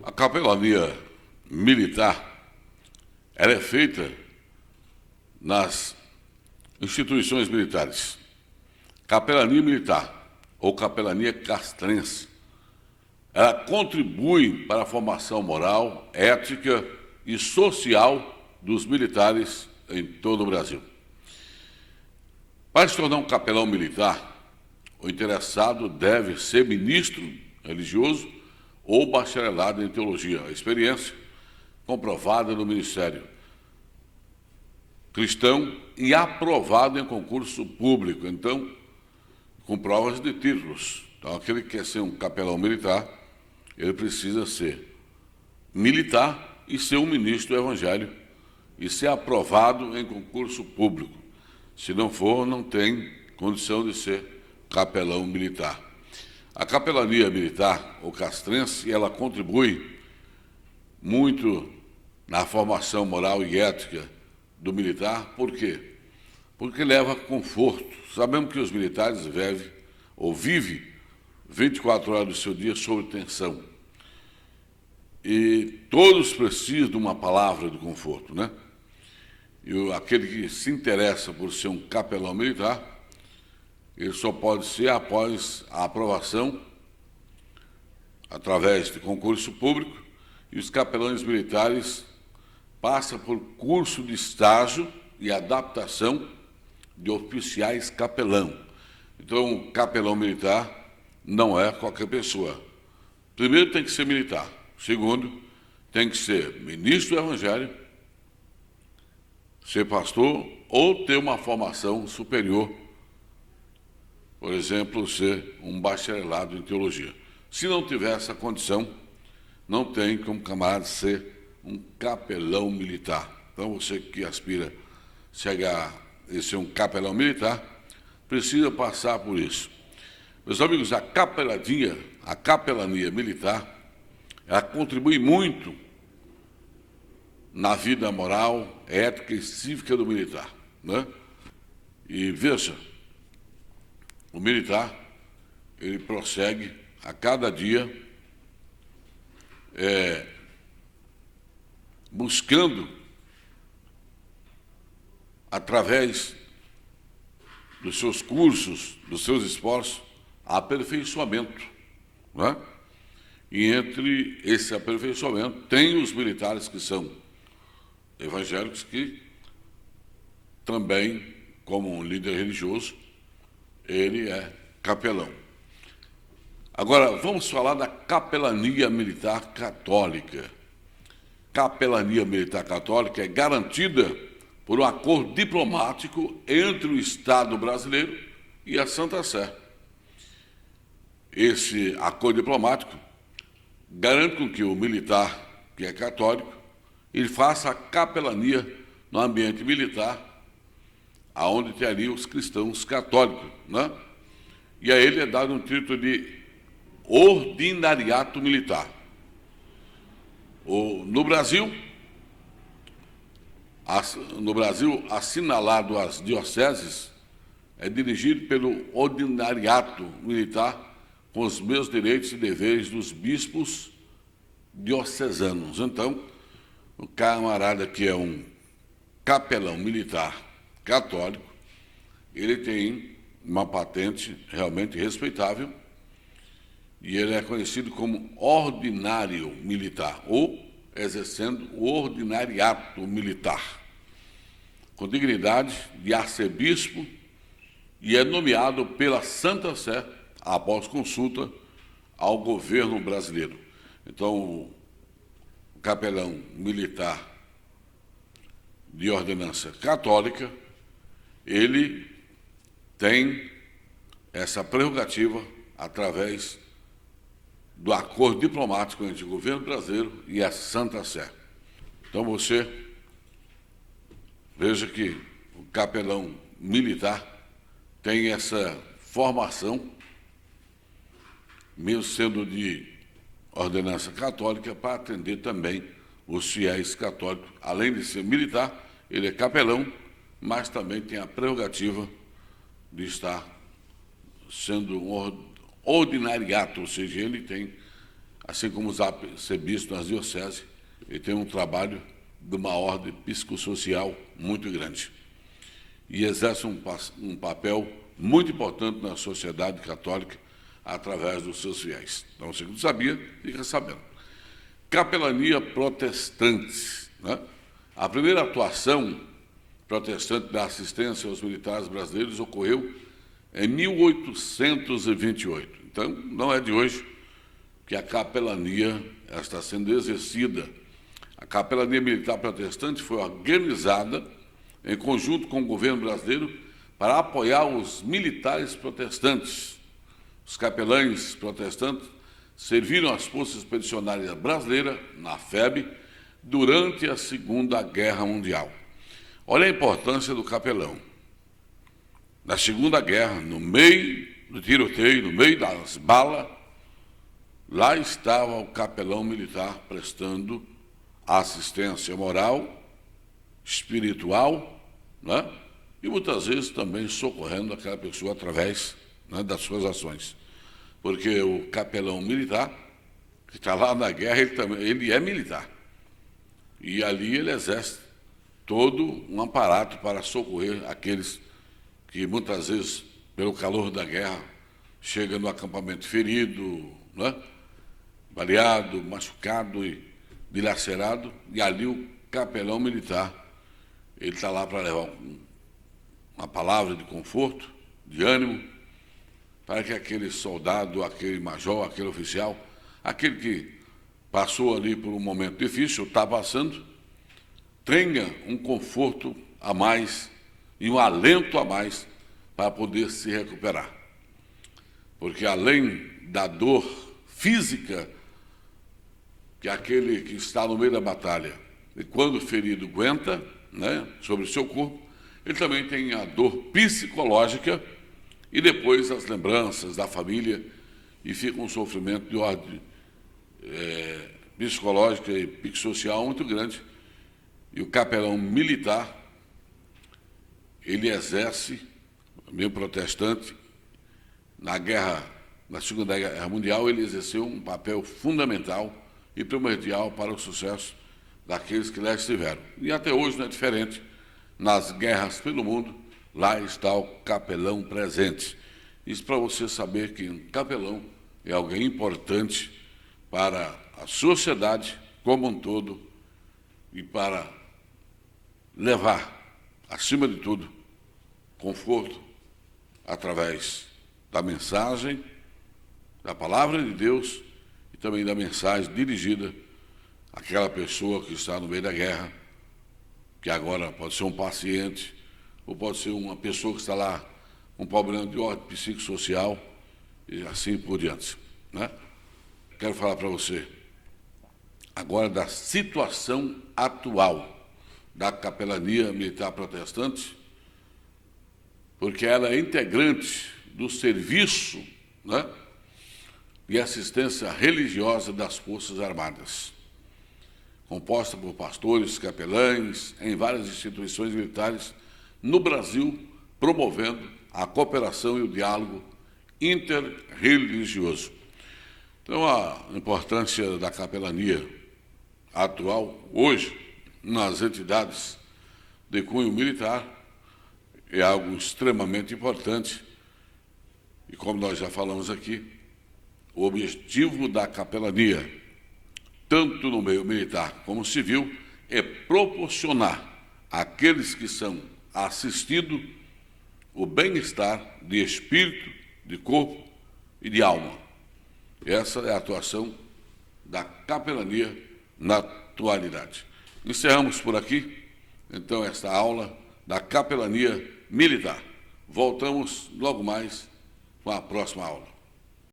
A capelania militar, ela é feita nas instituições militares. Capelania militar, ou capelania castrense, ela contribui para a formação moral, ética e social dos militares em todo o Brasil. Para se tornar um capelão militar, o interessado deve ser ministro religioso ou bacharelado em teologia. A experiência comprovada no Ministério Cristão e aprovado em concurso público, então, com provas de títulos. Então, aquele que quer ser um capelão militar, ele precisa ser militar e ser um ministro do Evangelho e ser aprovado em concurso público. Se não for, não tem condição de ser capelão militar. A capelania militar, ou castrense, ela contribui muito na formação moral e ética do militar. Por quê? Porque leva conforto. Sabemos que os militares vivem 24 horas do seu dia sob tensão. E todos precisam de uma palavra de conforto, né? E aquele que se interessa por ser um capelão militar, ele só pode ser após a aprovação, através de concurso público, e os capelães militares passam por curso de estágio e adaptação de oficiais capelão. Então, o capelão militar não é qualquer pessoa. Primeiro, tem que ser militar. Segundo, tem que ser ministro do Evangelho, ser pastor ou ter uma formação superior, por exemplo, ser um bacharelado em teologia. Se não tiver essa condição, não tem como camarada ser um capelão militar. Então, você que aspira chegar a ser um capelão militar, precisa passar por isso. Meus amigos, a capelania militar, ela contribui muito na vida moral, ética e cívica do militar, né? E veja, o militar, ele prossegue a cada dia buscando, através dos seus cursos, dos seus esforços, aperfeiçoamento, né? E entre esse aperfeiçoamento, tem os militares que são evangélicos, que também, como um líder religioso, ele é capelão. Agora, vamos falar da capelania militar católica. Capelania militar católica é garantida por um acordo diplomático entre o Estado brasileiro e a Santa Sé. Esse acordo diplomático garante com que o militar, que é católico, ele faça a capelania no ambiente militar, aonde teria os cristãos católicos, né? E a ele é dado um título de ordinariato militar. No Brasil, assinalado às dioceses, é dirigido pelo ordinariato militar, com os mesmos direitos e deveres dos bispos diocesanos. Então, o camarada que é um capelão militar católico, ele tem uma patente realmente respeitável e ele é conhecido como ordinário militar, ou exercendo o ordinariato militar, com dignidade de arcebispo, e é nomeado pela Santa Sé após consulta ao governo brasileiro. Então, o capelão militar de ordenança católica, ele tem essa prerrogativa através do acordo diplomático entre o governo brasileiro e a Santa Sé. Então, você veja que o capelão militar tem essa formação, mesmo sendo de ordenança católica, para atender também os fiéis católicos. Além de ser militar, ele é capelão, mas também tem a prerrogativa de estar sendo um ordinariato, ou seja, ele tem assim como os arcebispos nas dioceses, ele tem um trabalho de uma ordem psicossocial muito grande e exerce um papel muito importante na sociedade católica através dos seus fiéis. Então, você que não sabia, fica sabendo. Capelania protestante, né? A primeira atuação protestante da assistência aos militares brasileiros ocorreu em 1828. Então, não é de hoje que a capelania está sendo exercida. A capelania militar protestante foi organizada em conjunto com o governo brasileiro para apoiar os militares protestantes. Os capelães protestantes serviram as Forças Expedicionárias Brasileiras, na FEB, durante a Segunda Guerra Mundial. Olha a importância do capelão. Na Segunda Guerra, no meio do tiroteio, no meio das balas, lá estava o capelão militar prestando assistência moral, espiritual, né? E muitas vezes também socorrendo aquela pessoa através, né, das suas ações. Porque o capelão militar, que está lá na guerra, ele é militar. E ali ele exerce todo um aparato para socorrer aqueles que muitas vezes, pelo calor da guerra, chegam no acampamento ferido, né, baleado, machucado e dilacerado, e ali o capelão militar, ele está lá para levar uma palavra de conforto, de ânimo, para que aquele soldado, aquele major, aquele oficial, aquele que passou ali por um momento difícil, está passando, tenha um conforto a mais e um alento a mais para poder se recuperar. Porque além da dor física que aquele que está no meio da batalha, e quando ferido aguenta, né, sobre o seu corpo, ele também tem a dor psicológica e depois as lembranças da família, e fica um sofrimento de ordem psicológica e psicossocial muito grande. E o capelão militar, ele exerce, meio protestante, na Segunda Guerra Mundial, ele exerceu um papel fundamental e primordial para o sucesso daqueles que lá estiveram. E até hoje não é diferente. Nas guerras pelo mundo, lá está o capelão presente. Isso para você saber que um capelão é alguém importante para a sociedade como um todo e para levar, acima de tudo, conforto através da mensagem, da palavra de Deus e também da mensagem dirigida àquela pessoa que está no meio da guerra, que agora pode ser um paciente ou pode ser uma pessoa que está lá com um problema de ordem psicossocial e assim por diante, né? Quero falar para você agora da situação atual da capelania militar protestante, porque ela é integrante do serviço, né, de assistência religiosa das Forças Armadas, composta por pastores, capelães, em várias instituições militares no Brasil, promovendo a cooperação e o diálogo interreligioso. Então, a importância da capelania atual, hoje, nas entidades de cunho militar, é algo extremamente importante. E como nós já falamos aqui, o objetivo da capelania, tanto no meio militar como civil, é proporcionar àqueles que são assistidos o bem-estar de espírito, de corpo e de alma. Essa é a atuação da capelania na atualidade. Encerramos por aqui, então, esta aula da capelania militar. Voltamos logo mais com a próxima aula.